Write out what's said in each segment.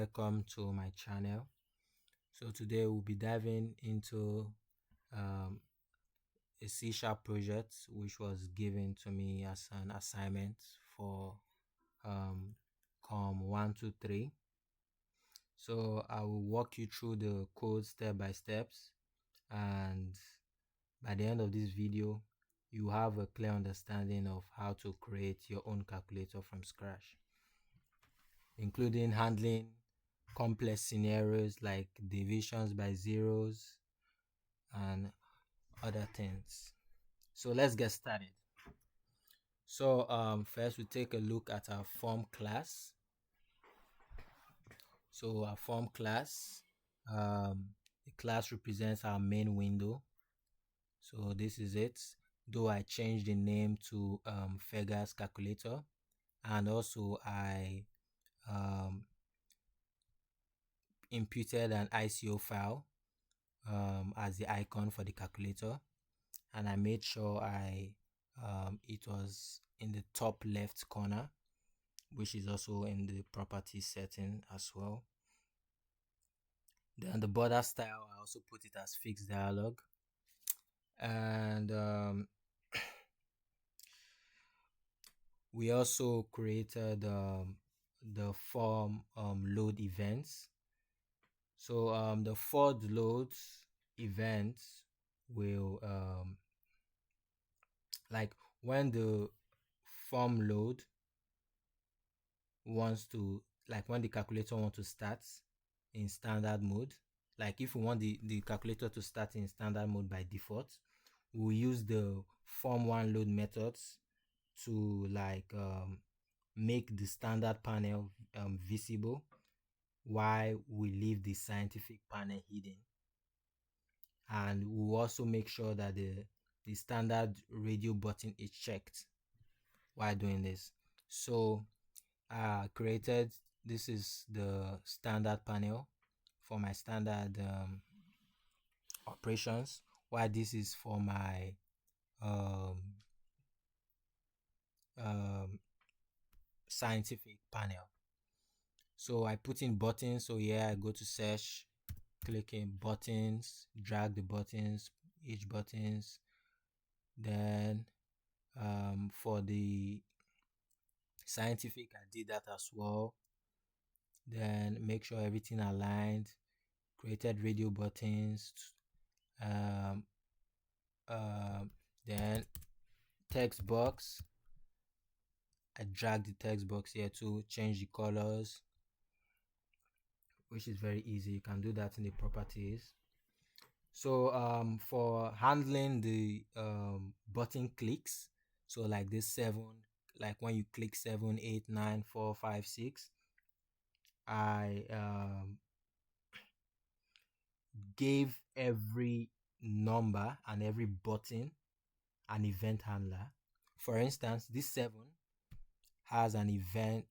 welcome to my channel. So today we'll be diving into um, a C Sharp project which was given to me as an assignment for um, COM 123. So I will walk you through the code step by steps, and by the end of this video you have a clear understanding of how to create your own calculator from scratch, including handling complex scenarios like divisions by zeros and other things. So let's get started. So first we take a look at our form class. So our form class, the class represents our main window. So this is it, though I changed the name to Fegas calculator, and also I um, imputed an ICO file as the icon for the calculator, and I made sure it was in the top left corner, which is also in the property setting as well. Then the border style, I also put it as fixed dialog, and we also created the form load events. So the forward loads events will like when the form load wants to, like when the calculator wants to start in standard mode, like if we want the calculator to start in standard mode by default, we'll use the form one load methods to make the standard panel visible while we leave the scientific panel hidden. And we'll also make sure that the standard radio button is checked while doing this. So created, this is the standard panel for my standard operations, while this is for my um, scientific panel. So I put in buttons. So here I go to search, click in buttons, drag the buttons, each buttons. Then for the scientific, I did that as well. Then make sure everything aligned, created radio buttons, um, then text box, I drag the text box here to change the colors, which is very easy. You can do that in the properties. So for handling the button clicks, so like this 7, like when you click 7, 8, 9, 4, 5, 6, I gave every number and every button an event handler. For instance, this 7 has an event,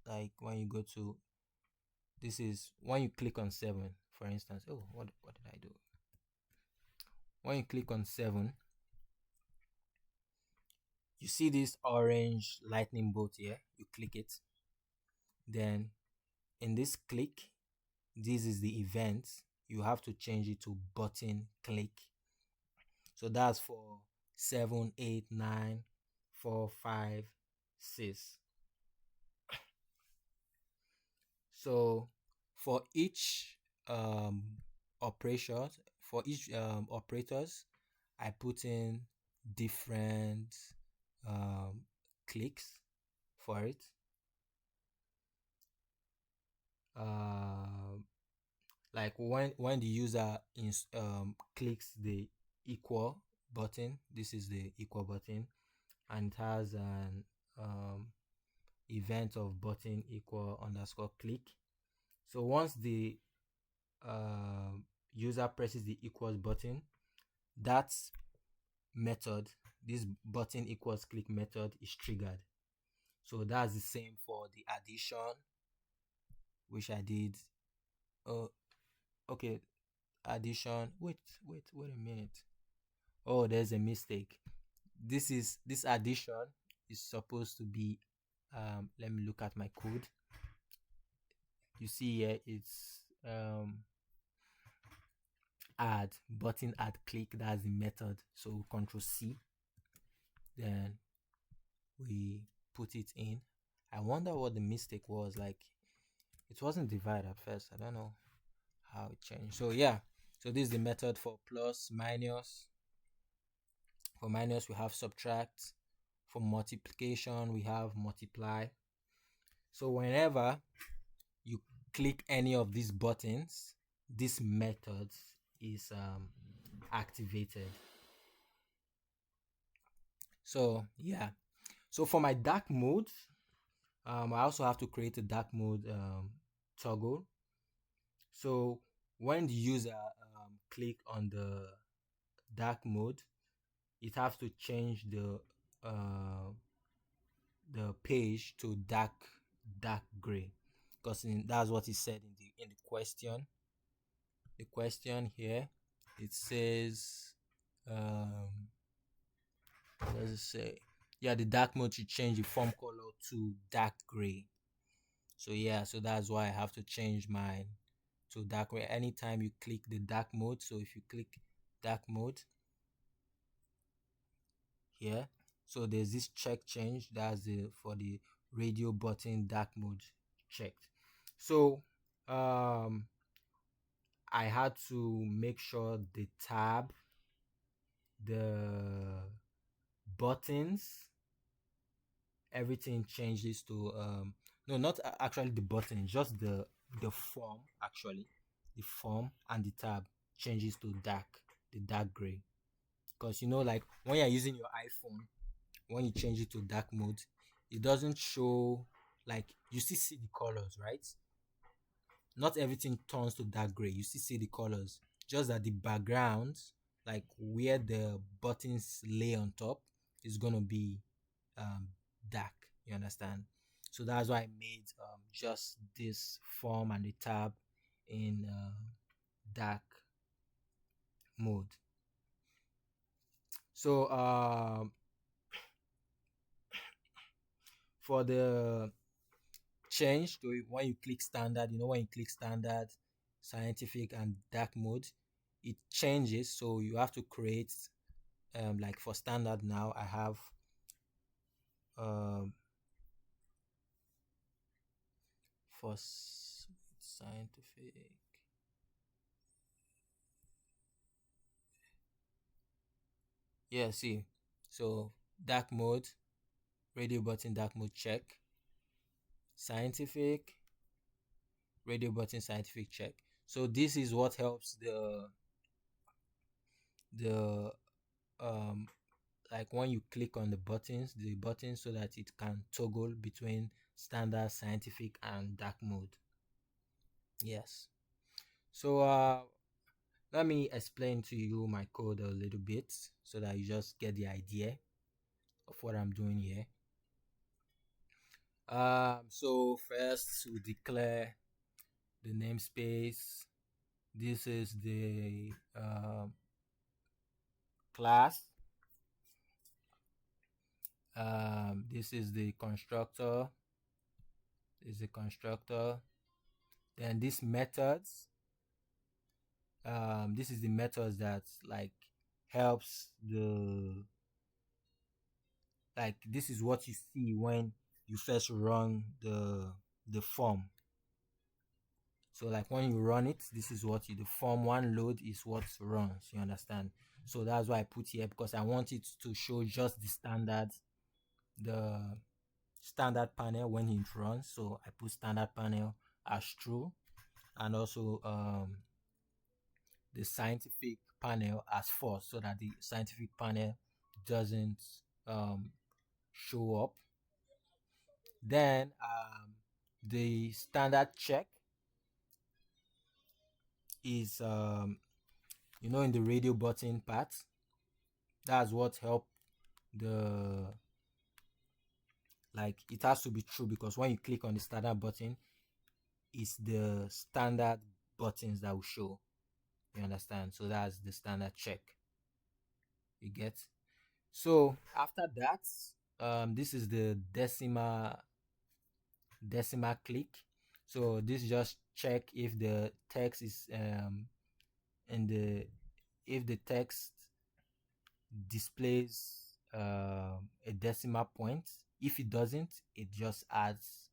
like when you go to, this is when you click on 7, for instance. Oh, what did I do? When you click on 7, you see this orange lightning bolt here. You click it. Then in this click, this is the event. You have to change it to button click. So that's for 7, 8, 9, 4, 5, 6. So for each operation, for each operators, I put in different clicks for it. Like when the user clicks the equal button, this is the equal button, and it has an event of button equal underscore click. So once the user presses the equals button, that method, this button equals click method, is triggered. So that's the same for the addition, which I did. Oh, okay, addition. Wait a minute. Oh, there's a mistake. This addition is supposed to be let me look at my code. you see here it's add button add click. That's the method. So Control C, then we put it in. I wonder what the mistake was. Like, it wasn't divide at first. I don't know how it changed. So yeah, so this is the method for plus, minus. For minus we have subtract. For multiplication we have multiply. So whenever you click any of these buttons, this method is activated. So yeah, so for my dark mode, I also have to create a dark mode toggle. So when the user click on the dark mode, it has to change the page to dark gray, because that's what it said in the question. The question here, it says, what does it say? Yeah, the dark mode should change the form color to dark gray. So yeah, so that's why I have to change mine to dark gray anytime you click the dark mode. So if you click dark mode here, so there's this check change. That's the for the radio button dark mode checked. So I had to make sure the tab, the buttons, everything changes to no, not actually the button, just the form. Actually, the form and the tab changes to the dark gray. Because like when you're using your iPhone, when you change it to dark mode, it doesn't show, like, you still see the colors, right? Not everything turns to dark gray. You still see the colors, just that the background, like where the buttons lay on top, is gonna be um dark. You understand? So that's why I made just this form and the tab in dark mode. So for the change to it, when you click standard, when you click standard, scientific, and dark mode, it changes. So you have to create, like for standard now, I have um for scientific, yeah, see, so dark mode, radio button dark mode check, scientific, radio button scientific check. So this is what helps the um like when you click on the buttons, so that it can toggle between standard, scientific, and dark mode. Yes. So let me explain to you my code a little bit, so that you just get the idea of what I'm doing here. So first we declare the namespace. This is the class. This is the constructor. This is the constructor. Then these methods. This is the methods that, like, helps this is what you see when you first run the form. So like when you run it, this is what the form one load is what runs. You understand? So that's why I put here, because I want it to show just the standard panel when it runs. So I put standard panel as true, and also the scientific panel as false, so that the scientific panel doesn't show up. Then the standard check is in the radio button part. That's what help the, like, it has to be true, because when you click on the standard button, it's the standard buttons that will show. You understand? So that's the standard check. You get? So after that, this is the decimal click. So this just check if the text is in the if the text displays a decimal point. If it doesn't, it just adds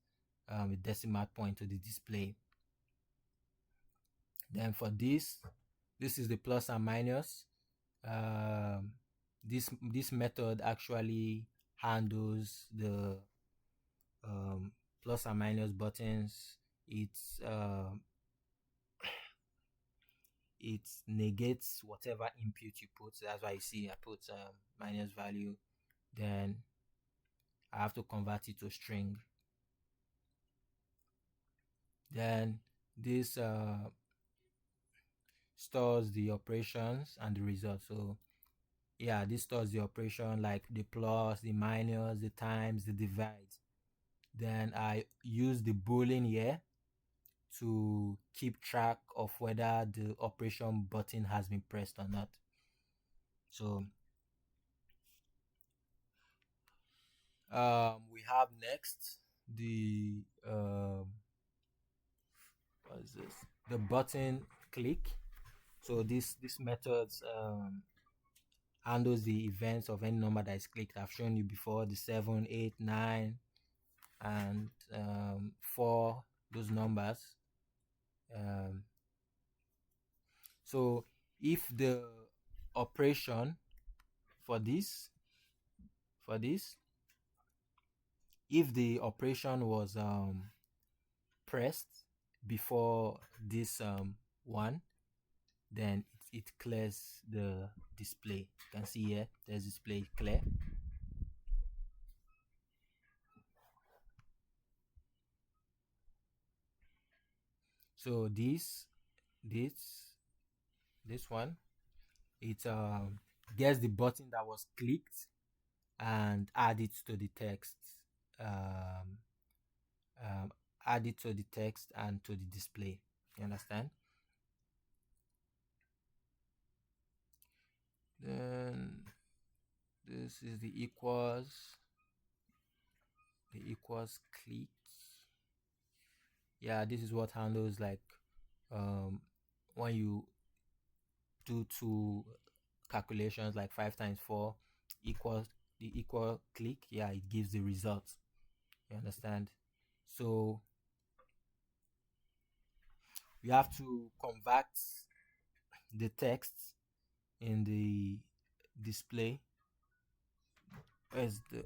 a decimal point to the display. Then for this is the plus and minus. um, this method actually handles the um, plus and minus buttons. It negates whatever input you put. So that's why you see I put minus value, then I have to convert it to string. Then this stores the operations and the result. So yeah, this stores the operation like the plus, the minus, the times, the divide. Then I use the boolean here to keep track of whether the operation button has been pressed or not. So we have next the what is this? The button click. So this method handles the events of any number that is clicked. I've shown you before the 7, 8, 9, and 4, those numbers. Um, so if the operation for this for this if the operation was pressed before this one, then it clears the display. You can see here there's display clear. So this one, it gets the button that was clicked and add it to the text. um, Add it to the text and to the display. You understand? Then this is the equals click. Yeah, this is what handles like when you do two calculations like 5 times 4 equals the equal click. Yeah, it gives the result. You understand? So you have to convert the text in the display. Where's the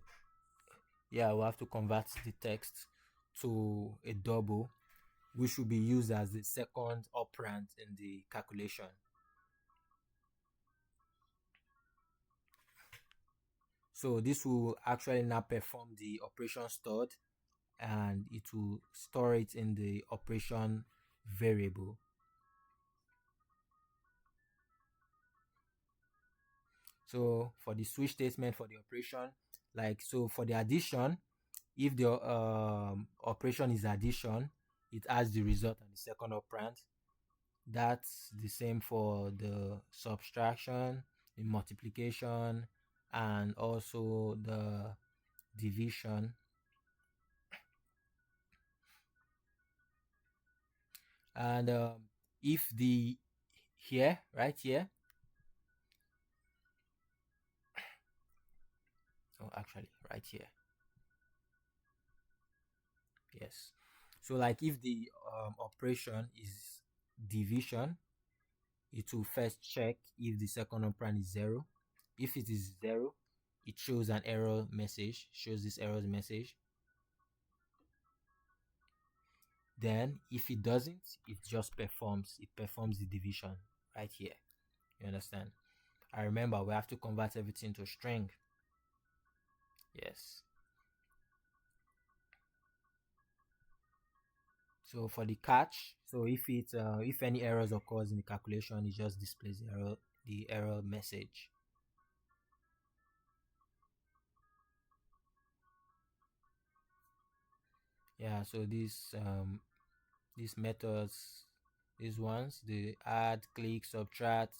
Yeah, we have to convert the text to a double, which will be used as the second operand in the calculation. So this will actually now perform the operation stored, and it will store it in the operation variable. So for the switch statement for the operation, like so for the addition, if the operation is addition, it adds the result on the second operand. That's the same for the subtraction, the multiplication, and also the division. And if the here, right here, oh, actually, right here, yes. So, like, if the operation is division, it will first check if the second operand is 0. If it is 0, it shows an error message, shows this error message. Then if it doesn't, it just performs the division right here. You understand? I remember we have to convert everything to string. Yes. So for the catch, so if any errors occurs in the calculation, it just displays the error message. Yeah, so these methods, these ones, they add, click, subtract,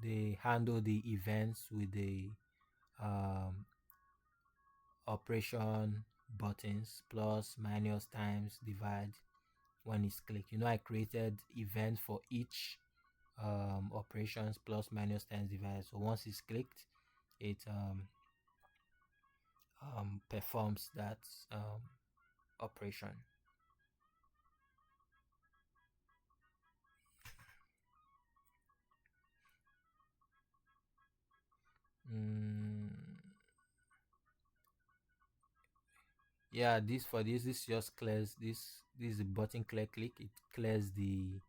they handle the events with the um, operation buttons, plus, minus, times, divide. when it's clicked. I created events for each operations, plus, minus, times, divide. So once it's clicked, it performs that operation. Mm, yeah, this just clears this is a button click. It clears the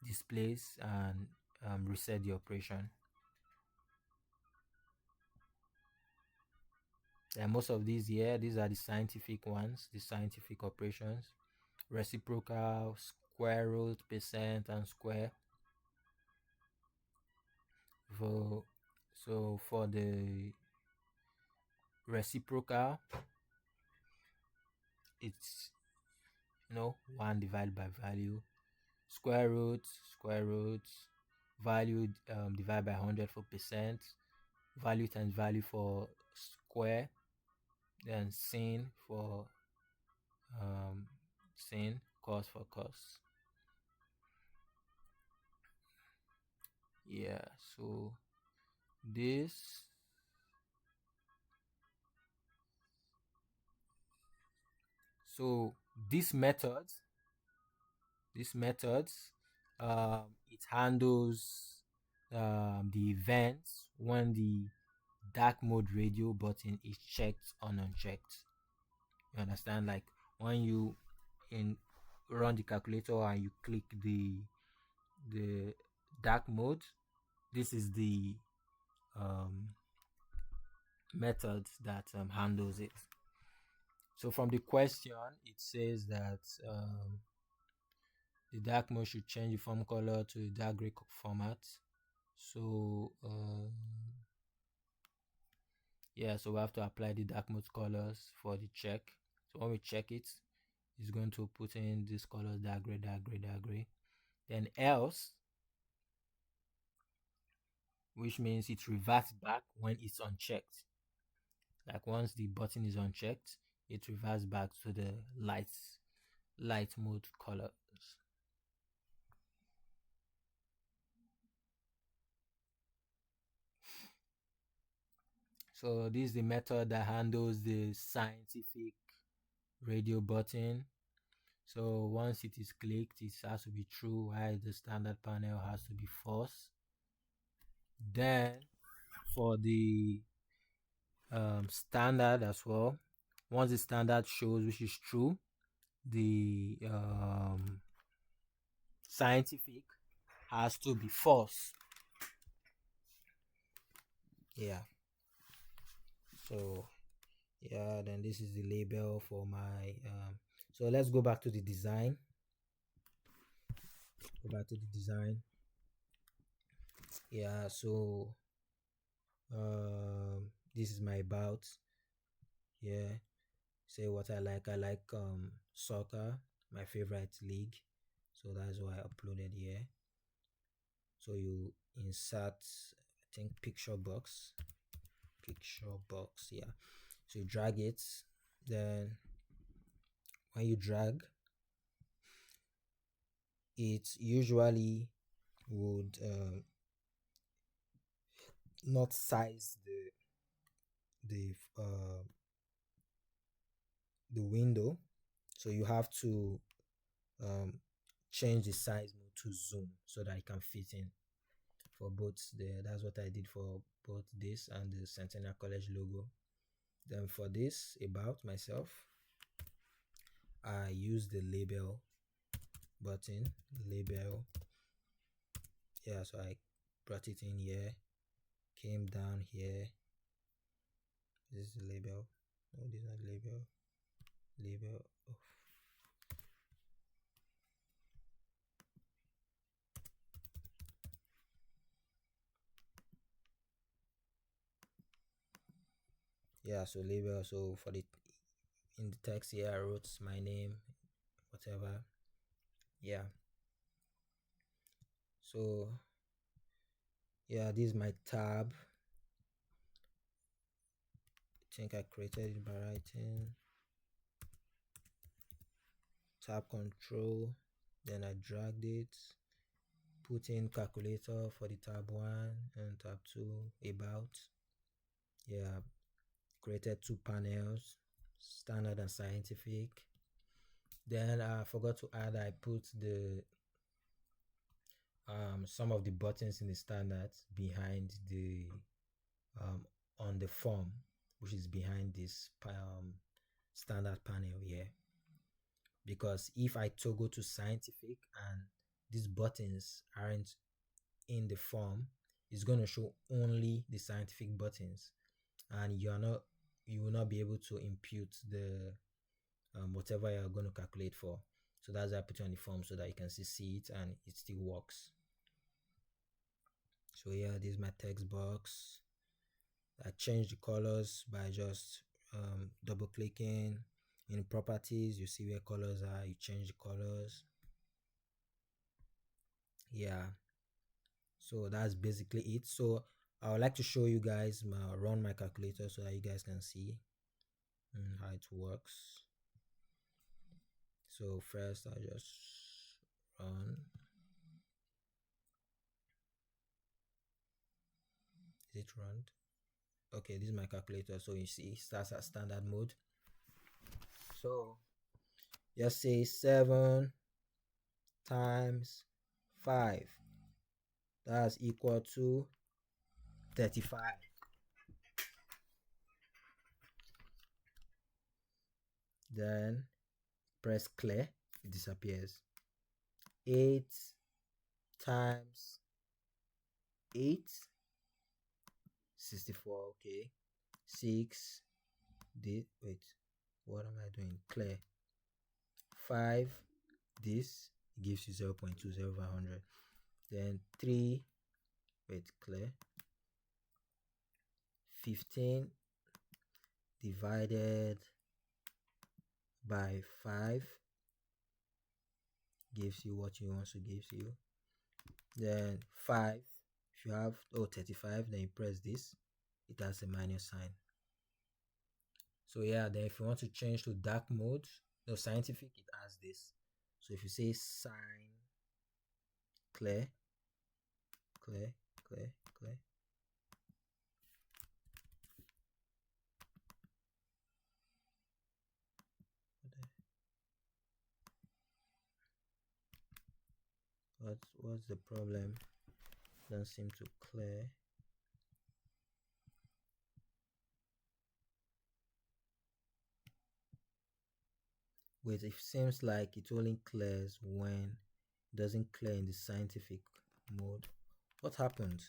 displays and reset the operation. And most of these here, these are the scientific ones, the scientific operations: reciprocal, square root, percent, and square. For for the reciprocal, it's 1 divided by value, square root, value divided by 100 for percent, value times value for square, then sin for sin, cos for cos. Yeah, so this so this method this methods it handles the events when the dark mode radio button is checked or unchecked. You understand? Like when you in run the calculator and you click the dark mode, this is the um, method that handles it. So from the question, it says that the dark mode should change the form color to the dark gray format. So yeah, so we have to apply the dark mode colors for the check. So when we check it, it's going to put in this colors: dark gray, dark gray, dark gray. Then else, which means it reverts back when it's unchecked. Like once the button is unchecked, it reverts back to the light mode colors. So this is the method that handles the scientific radio button. So once it is clicked, it has to be true, while the standard panel has to be false. Then for the standard as well, once the standard shows which is true, the scientific has to be false. Yeah. So yeah, then this is the label for my so let's go back to the design. Yeah, so this is my about. Yeah, say what I like. I like soccer, my favorite league, so that's why I uploaded here. So you insert, I think, picture box. Yeah, so you drag it. Then when you drag it, usually would not size the window, so you have to um, change the size mode to zoom so that it can fit in for both. That's what I did for both this and the Centennial College logo. Then for this about myself, I use the label button. Label. Yeah, so I brought it in here, came down here. This is the label. No, this is not label. Label. Oh. Yeah, so label. So for the in the text here, I wrote my name, whatever. Yeah. So yeah, this is my tab. I think I created it by writing tab control Then I dragged it, put in calculator for the tab 1 and tab 2, about. Yeah, created two panels, standard and scientific. Then I forgot to add, I put the some of the buttons in the standard behind the on the form, which is behind this standard panel here. Because if I toggle to scientific and these buttons aren't in the form, it's going to show only the scientific buttons, and you will not be able to impute the whatever you're going to calculate for. So that's why I put it on the form so that you can see it and it still works. So yeah, this is my text box. I changed the colors by just double clicking in properties. You see where colors are, you change the colors. Yeah, so that's basically it. So I would like to show you guys run my calculator so that you guys can see how it works. So first I just run. Is it run? Okay, this is my calculator. So you see it starts at standard mode. So just say 7 times 5, that's equal to 35. Then press clear, it disappears. 8 times 8, 64. Okay, 6, wait, what am I doing? Clear. 5, this gives you 0 0.20 over 100. Then 3, wait, clear. 15 divided by 5 gives you what you want to give you. Then 5, if you have 35, then you press this, it has a minus sign. So yeah, then if you want to change to dark mode, no, scientific, it has this. So if you say sign clear, clear, clear, clear, what's the problem? Doesn't seem to clear. Wait, it seems like it only clears when it doesn't clear in the scientific mode. What happened?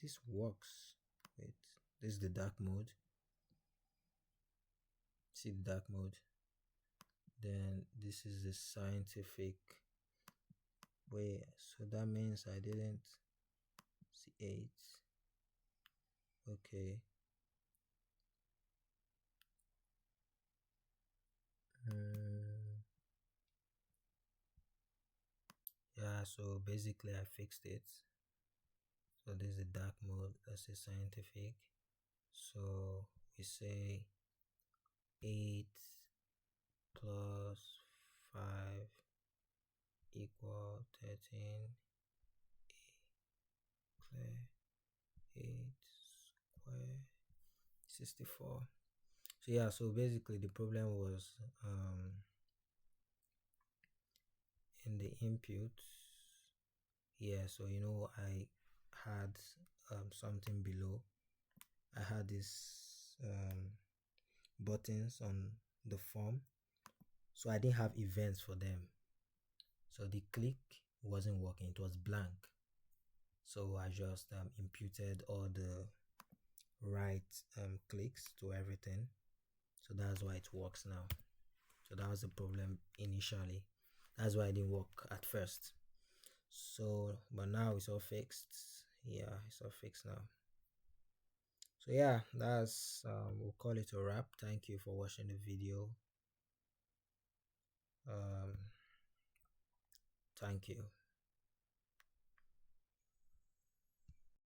This works. Wait, this is the dark mode. See the dark mode. Then this is the scientific. Wait, so that means I didn't see 8. Okay. Yeah, so basically I fixed it. So this is the dark mode, that's the scientific. So we say 8 plus 5 equal 13. Clear 8 square 64. So yeah, so basically the problem was in the input. Yeah, so I had something below. I had these buttons on the form, so I didn't have events for them, so the click wasn't working, it was blank. So I just imputed all the right clicks to everything, so that's why it works now. So that was the problem initially, that's why it didn't work at first. So but now it's all fixed. Yeah, it's all fixed now. So yeah, that's we'll call it a wrap. Thank you for watching the video. Thank you.